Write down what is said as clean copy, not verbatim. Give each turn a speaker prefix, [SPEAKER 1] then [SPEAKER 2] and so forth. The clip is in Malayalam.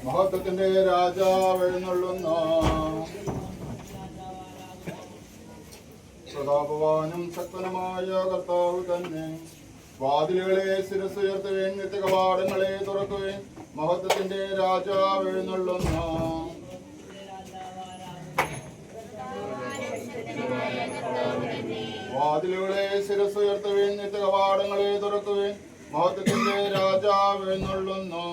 [SPEAKER 1] മഹത്വത്തിന്റെ രാജാവ് എഴുന്നള്ളുന്നു. പ്രതാപവാനും ശക്തനുമായ കർത്താവ് തന്നെ. വാതിലുകളെ ശിരസുയർത്തുവേൻ, നിത്യകവാടങ്ങളെ തുറക്കുവേൻ, മഹത്വത്തിന്റെ രാജാവ് എഴുന്നള്ളുന്നു. വാതിലുകളെ ശിരസുയർത്തുവേൻ, നിത്യകവാടങ്ങളെ തുറക്കുവേൻ, മഹത്വത്തിന്റെ രാജാവ് എഴുന്നള്ളുന്നു.